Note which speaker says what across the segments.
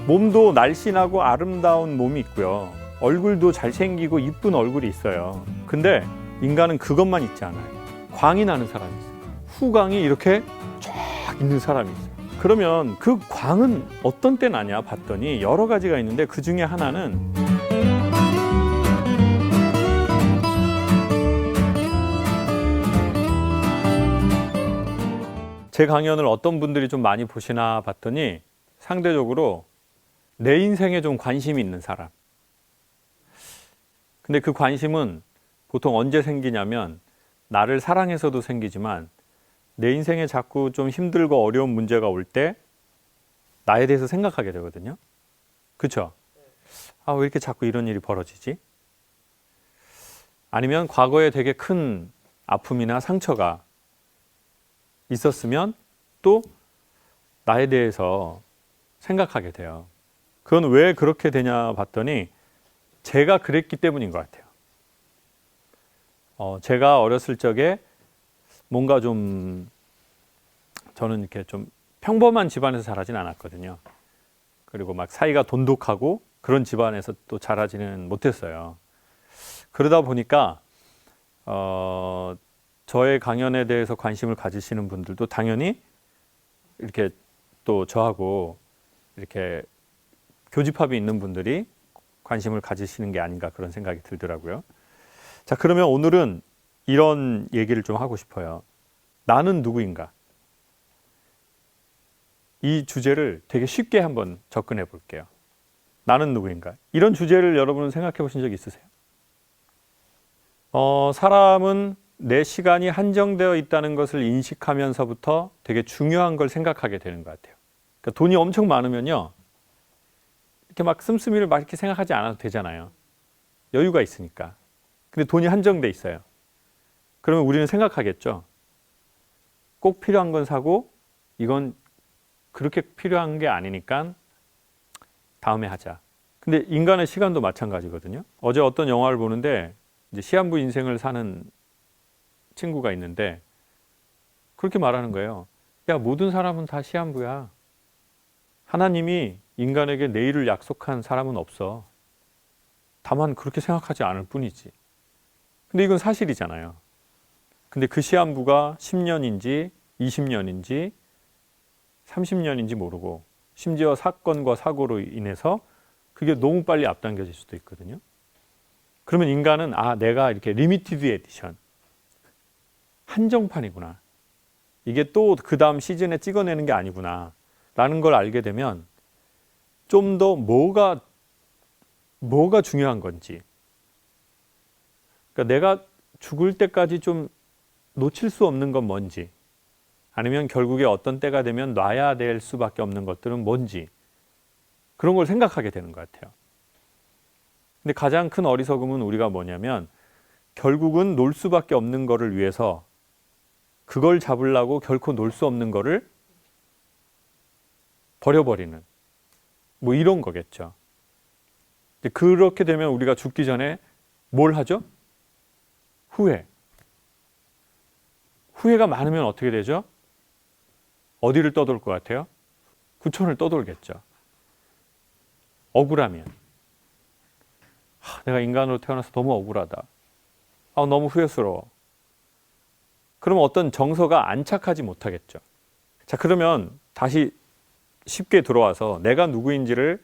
Speaker 1: 몸도 날씬하고 아름다운 몸이 있고요. 얼굴도 잘생기고 이쁜 얼굴이 있어요. 근데 인간은 그것만 있지 않아요. 광이 나는 사람이 있어요. 후광이 이렇게 쫙 있는 사람이 있어요. 그러면 그 광은 어떤 때 나냐 봤더니 여러 가지가 있는데 그 중에 하나는 제 강연을 어떤 분들이 좀 많이 보시나 봤더니 상대적으로 내 인생에 좀 관심이 있는 사람. 근데 그 관심은 보통 언제 생기냐면 나를 사랑해서도 생기지만 내 인생에 자꾸 좀 힘들고 어려운 문제가 올 때 나에 대해서 생각하게 되거든요. 그렇죠? 아, 왜 이렇게 자꾸 이런 일이 벌어지지? 아니면 과거에 되게 큰 아픔이나 상처가 있었으면 또 나에 대해서 생각하게 돼요. 그건 왜 그렇게 되냐 봤더니 제가 그랬기 때문인 것 같아요. 제가 어렸을 적에 뭔가 좀 저는 이렇게 좀 평범한 집안에서 자라진 않았거든요. 그리고 막 사이가 돈독하고 그런 집안에서 또 자라지는 못했어요. 그러다 보니까 저의 강연에 대해서 관심을 가지시는 분들도 당연히 이렇게 또 저하고 이렇게 교집합이 있는 분들이 관심을 가지시는 게 아닌가 그런 생각이 들더라고요. 자, 그러면 오늘은 이런 얘기를 좀 하고 싶어요. 나는 누구인가? 이 주제를 되게 쉽게 한번 접근해 볼게요. 나는 누구인가? 이런 주제를 여러분은 생각해 보신 적 있으세요? 사람은 내 시간이 한정되어 있다는 것을 인식하면서부터 되게 중요한 걸 생각하게 되는 것 같아요. 그러니까 돈이 엄청 많으면요. 이렇게 막 씀씀이를 막 이렇게 생각하지 않아도 되잖아요. 여유가 있으니까. 근데 돈이 한정돼 있어요. 그러면 우리는 생각하겠죠. 꼭 필요한 건 사고 이건 그렇게 필요한 게 아니니까 다음에 하자. 근데 인간의 시간도 마찬가지거든요. 어제 어떤 영화를 보는데 이제 시한부 인생을 사는 친구가 있는데 그렇게 말하는 거예요. 야, 모든 사람은 다 시한부야. 하나님이 인간에게 내일을 약속한 사람은 없어. 다만 그렇게 생각하지 않을 뿐이지. 근데 이건 사실이잖아요. 근데 그 시한부가 10년인지 20년인지 30년인지 모르고 심지어 사건과 사고로 인해서 그게 너무 빨리 앞당겨질 수도 있거든요. 그러면 인간은 내가 이렇게 리미티드 에디션 한정판이구나. 이게 또 그 다음 시즌에 찍어내는 게 아니구나 라는 걸 알게 되면 좀 더 뭐가 중요한 건지, 그러니까 내가 죽을 때까지 좀 놓칠 수 없는 건 뭔지, 아니면 결국에 어떤 때가 되면 놔야 될 수밖에 없는 것들은 뭔지, 그런 걸 생각하게 되는 것 같아요. 근데 가장 큰 어리석음은 우리가 뭐냐면 결국은 놀 수밖에 없는 거를 위해서 그걸 잡으려고 결코 놀 수 없는 거를 버려버리는 뭐 이런 거겠죠. 그렇게 되면 우리가 죽기 전에 뭘 하죠? 후회가 많으면 어떻게 되죠? 어디를 떠돌 것 같아요? 구천을 떠돌겠죠. 억울하면 내가 인간으로 태어나서 너무 억울하다. 너무 후회스러워. 그러면 어떤 정서가 안착하지 못하겠죠. 자, 그러면 다시 쉽게 들어와서 내가 누구인지를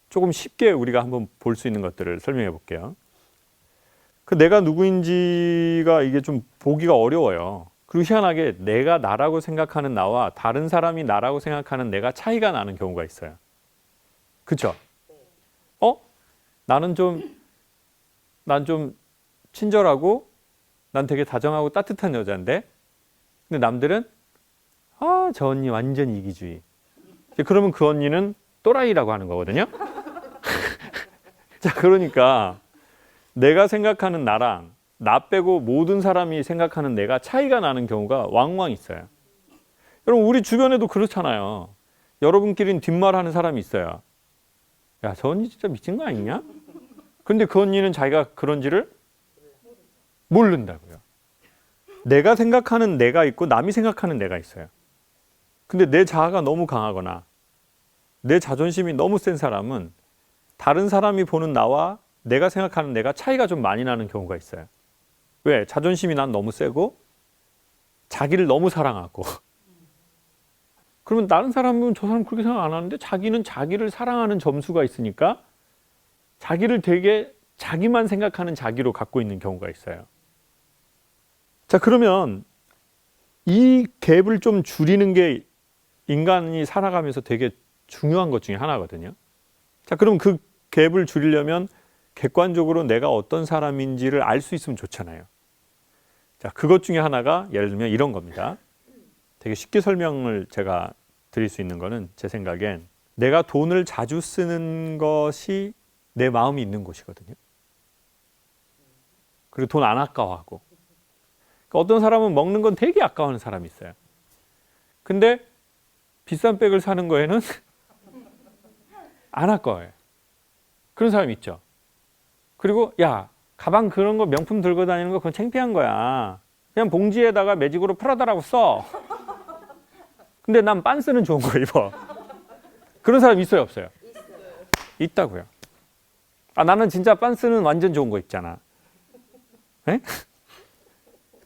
Speaker 1: 조금 쉽게 우리가 한번 볼 수 있는 것들을 설명해 볼게요. 그 내가 누구인지가 이게 좀 보기가 어려워요. 그리고 희한하게 내가 나라고 생각하는 나와 다른 사람이 나라고 생각하는 내가 차이가 나는 경우가 있어요. 그렇죠? 난 좀 친절하고 난 되게 다정하고 따뜻한 여자인데, 근데 남들은 저 언니 완전 이기주의. 그러면 그 언니는 또라이라고 하는 거거든요. 자, 그러니까 내가 생각하는 나랑 나 빼고 모든 사람이 생각하는 내가 차이가 나는 경우가 왕왕 있어요. 여러분, 우리 주변에도 그렇잖아요. 여러분끼리는 뒷말하는 사람이 있어요. 야, 저 언니 진짜 미친 거 아니냐? 근데 그 언니는 자기가 그런지를 모른다고요. 내가 생각하는 내가 있고 남이 생각하는 내가 있어요. 근데 내 자아가 너무 강하거나 내 자존심이 너무 센 사람은 다른 사람이 보는 나와 내가 생각하는 내가 차이가 좀 많이 나는 경우가 있어요. 왜? 자존심이 난 너무 세고 자기를 너무 사랑하고 그러면 다른 사람은 저 사람 그렇게 생각 안 하는데 자기는 자기를 사랑하는 점수가 있으니까 자기를 되게 자기만 생각하는 자기로 갖고 있는 경우가 있어요. 자, 그러면 이 갭을 좀 줄이는 게 인간이 살아가면서 되게 중요한 것 중에 하나거든요. 자, 그럼 그 갭을 줄이려면 객관적으로 내가 어떤 사람인지를 알 수 있으면 좋잖아요. 자, 그것 중에 하나가 예를 들면 이런 겁니다. 되게 쉽게 설명을 제가 드릴 수 있는 거는 제 생각엔 내가 돈을 자주 쓰는 것이 내 마음이 있는 곳이거든요. 그리고 돈 안 아까워하고. 그러니까 어떤 사람은 먹는 건 되게 아까워하는 사람이 있어요. 근데 비싼 백을 사는 거에는 안 아까워요. 그런 사람이 있죠. 그리고 야, 가방 그런 거 명품 들고 다니는 거 그건 창피한 거야. 그냥 봉지에다가 매직으로 프라다라고 써. 근데 난 빤스는 좋은 거 입어. 그런 사람 있어요, 없어요? 있다고요. 아, 나는 진짜 빤스는 완전 좋은 거 입잖아. 에?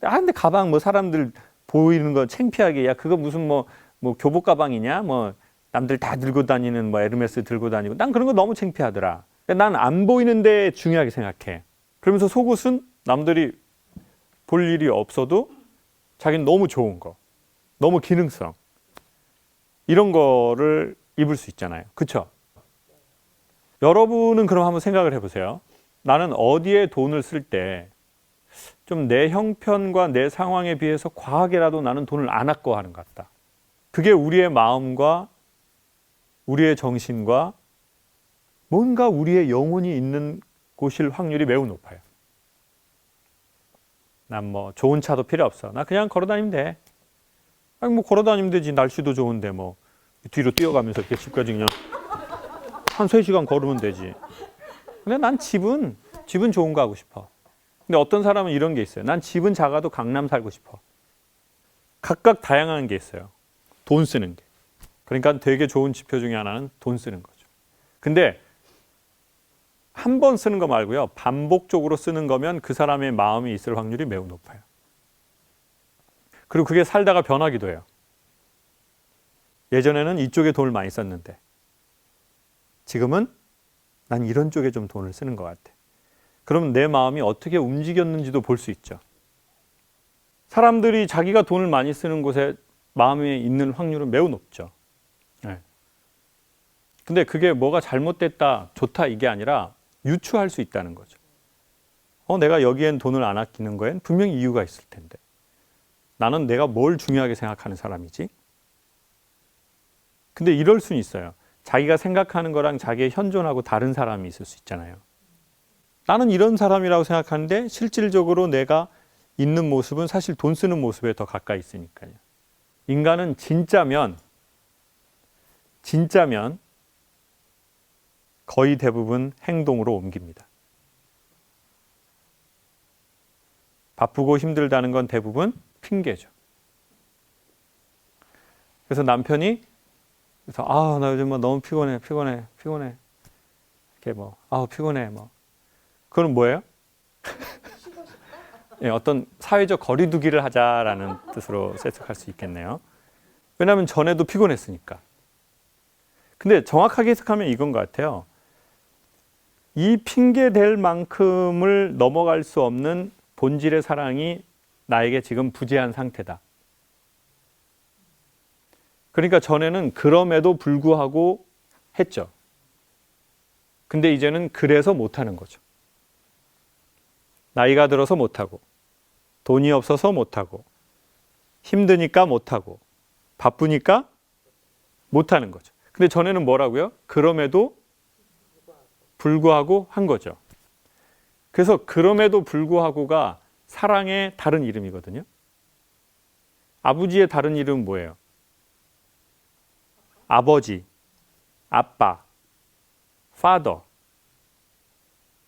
Speaker 1: 아, 근데 가방 뭐 사람들 보이는 거 창피하게 야, 그거 무슨 뭐 교복 가방이냐? 뭐 남들 다 들고 다니는 뭐 에르메스 들고 다니고 난 그런 거 너무 창피하더라. 난 안 보이는데 중요하게 생각해. 그러면서 속옷은 남들이 볼 일이 없어도 자기는 너무 좋은 거, 너무 기능성 이런 거를 입을 수 있잖아요. 그렇죠? 여러분은 그럼 한번 생각을 해보세요. 나는 어디에 돈을 쓸 때 좀 내 형편과 내 상황에 비해서 과하게라도 나는 돈을 안 아까워하는 것 같다. 그게 우리의 마음과 우리의 정신과 뭔가 우리의 영혼이 있는 곳일 확률이 매우 높아요. 난 뭐 좋은 차도 필요 없어. 나 그냥 걸어 다니면 돼. 아니 뭐 걸어 다니면 되지. 날씨도 좋은데 뭐 뒤로 뛰어가면서 이렇게 집까지 그냥 한 3시간 걸으면 되지. 근데 난 집은 좋은 거 하고 싶어. 근데 어떤 사람은 이런 게 있어요. 난 집은 작아도 강남 살고 싶어. 각각 다양한 게 있어요. 돈 쓰는 게. 그러니까 되게 좋은 지표 중에 하나는 돈 쓰는 거죠. 근데 한 번 쓰는 거 말고요. 반복적으로 쓰는 거면 그 사람의 마음이 있을 확률이 매우 높아요. 그리고 그게 살다가 변하기도 해요. 예전에는 이쪽에 돈을 많이 썼는데 지금은 난 이런 쪽에 좀 돈을 쓰는 것 같아. 그럼 내 마음이 어떻게 움직였는지도 볼 수 있죠. 사람들이 자기가 돈을 많이 쓰는 곳에 마음이 있는 확률은 매우 높죠. 네. 근데 그게 뭐가 잘못됐다, 좋다 이게 아니라 유추할 수 있다는 거죠. 내가 여기엔 돈을 안 아끼는 거엔 분명히 이유가 있을 텐데. 나는 내가 뭘 중요하게 생각하는 사람이지? 근데 이럴 수는 있어요. 자기가 생각하는 거랑 자기의 현존하고 다른 사람이 있을 수 있잖아요. 나는 이런 사람이라고 생각하는데 실질적으로 내가 있는 모습은 사실 돈 쓰는 모습에 더 가까이 있으니까요. 인간은 진짜면 거의 대부분 행동으로 옮깁니다. 바쁘고 힘들다는 건 대부분 핑계죠. 그래서 남편이 나 요즘 뭐 너무 피곤해. 이렇게 피곤해. 그건 뭐예요? 예, 어떤 사회적 거리두기를 하자라는 뜻으로 해석할 수 있겠네요. 왜냐하면 전에도 피곤했으니까. 근데 정확하게 해석하면 이건 것 같아요. 이 핑계 댈 만큼을 넘어갈 수 없는 본질의 사랑이 나에게 지금 부재한 상태다. 그러니까 전에는 그럼에도 불구하고 했죠. 근데 이제는 그래서 못하는 거죠. 나이가 들어서 못하고, 돈이 없어서 못하고, 힘드니까 못하고, 바쁘니까 못하는 거죠. 근데 전에는 뭐라고요? 그럼에도 불구하고 한 거죠. 그래서 그럼에도 불구하고가 사랑의 다른 이름이거든요. 아버지의 다른 이름은 뭐예요? 아버지, 아빠, father.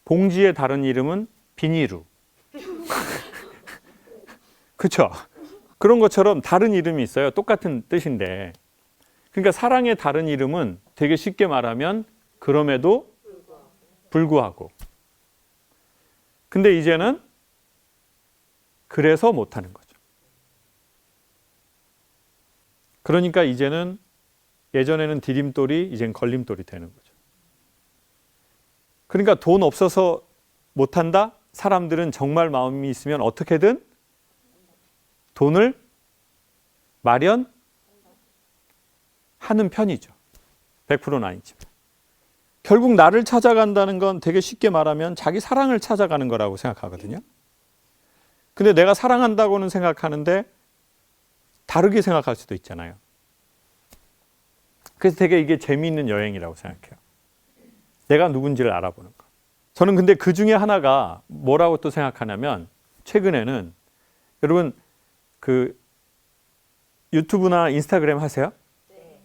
Speaker 1: 봉지의 다른 이름은 비니루. 그렇죠? 그런 것처럼 다른 이름이 있어요. 똑같은 뜻인데. 그러니까 사랑의 다른 이름은 되게 쉽게 말하면 그럼에도 불구하고. 근데 이제는 그래서 못하는 거죠. 그러니까 이제는 예전에는 디딤돌이 이젠 걸림돌이 되는 거죠. 그러니까 돈 없어서 못한다? 사람들은 정말 마음이 있으면 어떻게든 돈을 마련하는 편이죠. 100%는 아니지만. 결국 나를 찾아간다는 건 되게 쉽게 말하면 자기 사랑을 찾아가는 거라고 생각하거든요. 근데 내가 사랑한다고는 생각하는데 다르게 생각할 수도 있잖아요. 그래서 되게 이게 재미있는 여행이라고 생각해요. 내가 누군지를 알아보는 거. 저는 근데 그 중에 하나가 뭐라고 또 생각하냐면 최근에는 여러분 그 유튜브나 인스타그램 하세요? 네.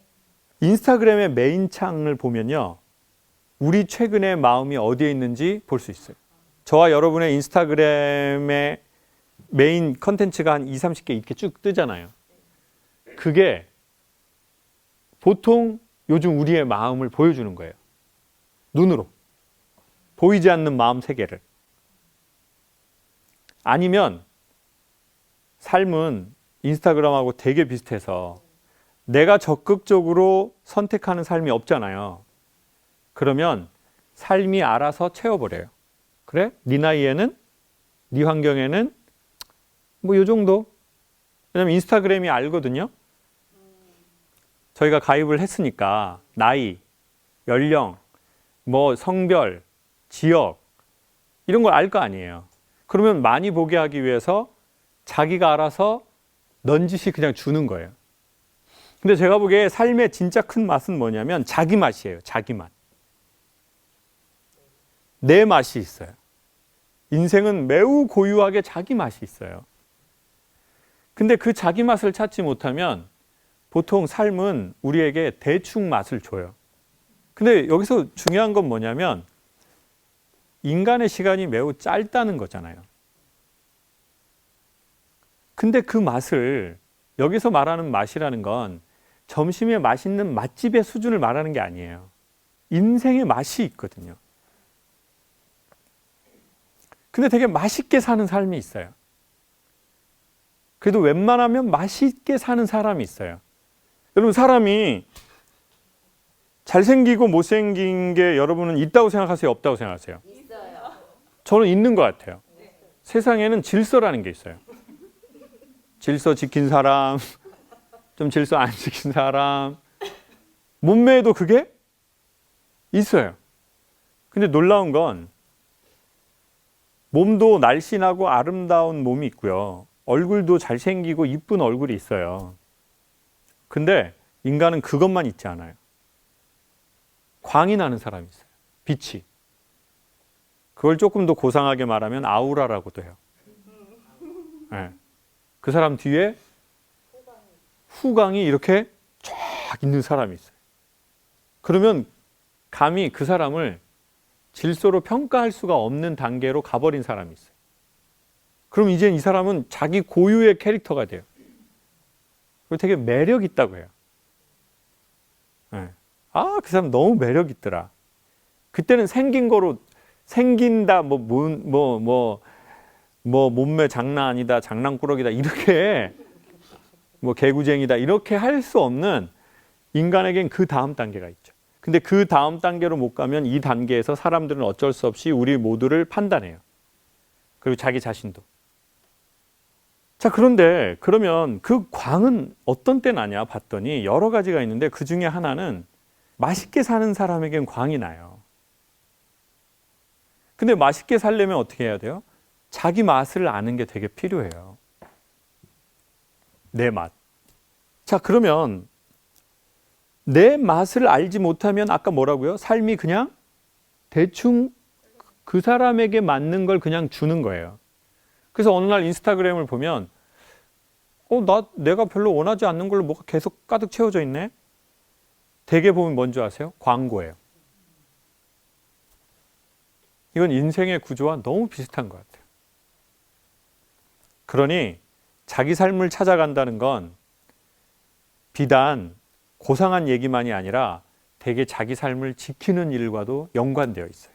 Speaker 1: 인스타그램의 메인 창을 보면요. 우리 최근의 마음이 어디에 있는지 볼 수 있어요. 저와 여러분의 인스타그램의 메인 컨텐츠가 한 20, 30개 이렇게 쭉 뜨잖아요. 그게 보통 요즘 우리의 마음을 보여주는 거예요. 눈으로. 보이지 않는 마음 세계를. 아니면 삶은 인스타그램하고 되게 비슷해서 내가 적극적으로 선택하는 삶이 없잖아요. 그러면 삶이 알아서 채워버려요. 그래? 네 나이에는, 네 환경에는 뭐 요 정도. 왜냐면 인스타그램이 알거든요. 저희가 가입을 했으니까 나이, 연령, 뭐 성별, 지역 이런 걸 알 거 아니에요. 그러면 많이 보게 하기 위해서 자기가 알아서 넌지시 그냥 주는 거예요. 근데 제가 보기에 삶의 진짜 큰 맛은 뭐냐면 자기 맛이에요. 자기 맛. 내 맛이 있어요. 인생은 매우 고유하게 자기 맛이 있어요. 근데 그 자기 맛을 찾지 못하면 보통 삶은 우리에게 대충 맛을 줘요. 근데 여기서 중요한 건 뭐냐면 인간의 시간이 매우 짧다는 거잖아요. 근데 그 맛을 여기서 말하는 맛이라는 건 점심에 맛있는 맛집의 수준을 말하는 게 아니에요. 인생의 맛이 있거든요. 근데 되게 맛있게 사는 삶이 있어요. 그래도 웬만하면 맛있게 사는 사람이 있어요. 여러분 사람이 잘생기고 못생긴 게 여러분은 있다고 생각하세요? 없다고 생각하세요? 있어요. 저는 있는 것 같아요. 네. 세상에는 질서라는 게 있어요. 질서 지킨 사람, 좀 질서 안 지킨 사람. 몸매에도 그게 있어요. 근데 놀라운 건 몸도 날씬하고 아름다운 몸이 있고요. 얼굴도 잘생기고 이쁜 얼굴이 있어요. 근데 인간은 그것만 있지 않아요. 광이 나는 사람이 있어요. 빛이. 그걸 조금 더 고상하게 말하면 아우라라고도 해요. 네. 그 사람 뒤에 후광이 이렇게 쫙 있는 사람이 있어요. 그러면 감히 그 사람을 질서로 평가할 수가 없는 단계로 가버린 사람이 있어요. 그럼 이제 이 사람은 자기 고유의 캐릭터가 돼요. 그리고 되게 매력 있다고 해요. 네. 아, 그 사람 너무 매력 있더라. 그때는 생긴 거로 생긴다, 몸매 장난 아니다, 장난꾸러기다 이렇게 뭐 개구쟁이다 이렇게 할 수 없는 인간에겐 그 다음 단계가 있죠. 근데 그 다음 단계로 못 가면 이 단계에서 사람들은 어쩔 수 없이 우리 모두를 판단해요. 그리고 자기 자신도. 자, 그런데 그러면 그 광은 어떤 때 나냐 봤더니 여러 가지가 있는데 그 중에 하나는 맛있게 사는 사람에겐 광이 나요. 근데 맛있게 살려면 어떻게 해야 돼요? 자기 맛을 아는 게 되게 필요해요. 내 맛. 자, 그러면 내 맛을 알지 못하면 아까 뭐라고요? 삶이 그냥 대충 그 사람에게 맞는 걸 그냥 주는 거예요. 그래서 어느 날 인스타그램을 보면 내가 별로 원하지 않는 걸로 뭐가 계속 가득 채워져 있네? 대개 보면 뭔지 아세요? 광고예요. 이건 인생의 구조와 너무 비슷한 것 같아요. 그러니 자기 삶을 찾아간다는 건 비단 고상한 얘기만이 아니라 되게 자기 삶을 지키는 일과도 연관되어 있어요.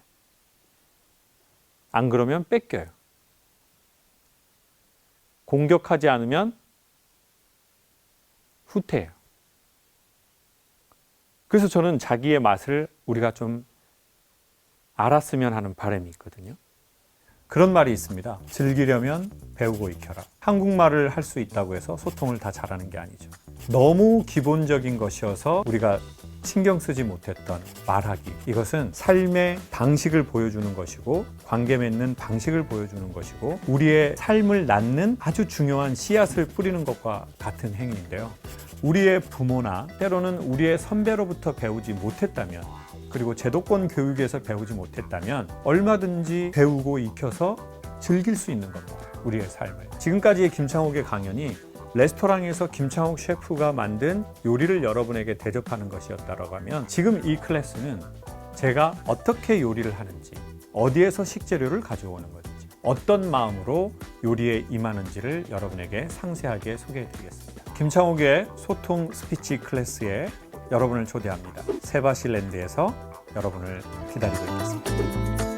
Speaker 1: 안 그러면 뺏겨요. 공격하지 않으면 후퇴해요. 그래서 저는 자기의 맛을 우리가 좀 알았으면 하는 바람이 있거든요. 그런 말이 있습니다. 즐기려면 배우고 익혀라. 한국말을 할 수 있다고 해서 소통을 다 잘하는 게 아니죠. 너무 기본적인 것이어서 우리가 신경 쓰지 못했던 말하기. 이것은 삶의 방식을 보여주는 것이고 관계 맺는 방식을 보여주는 것이고 우리의 삶을 낳는 아주 중요한 씨앗을 뿌리는 것과 같은 행위인데요. 우리의 부모나 때로는 우리의 선배로부터 배우지 못했다면 그리고 제도권 교육에서 배우지 못했다면 얼마든지 배우고 익혀서 즐길 수 있는 겁니다. 우리의 삶을. 지금까지의 김창옥의 강연이 레스토랑에서 김창옥 셰프가 만든 요리를 여러분에게 대접하는 것이었다고 하면 지금 이 클래스는 제가 어떻게 요리를 하는지 어디에서 식재료를 가져오는 건지 어떤 마음으로 요리에 임하는지를 여러분에게 상세하게 소개해 드리겠습니다. 김창옥의 소통 스피치 클래스에 여러분을 초대합니다. 세바시랜드에서 여러분을 기다리고 있겠습니다.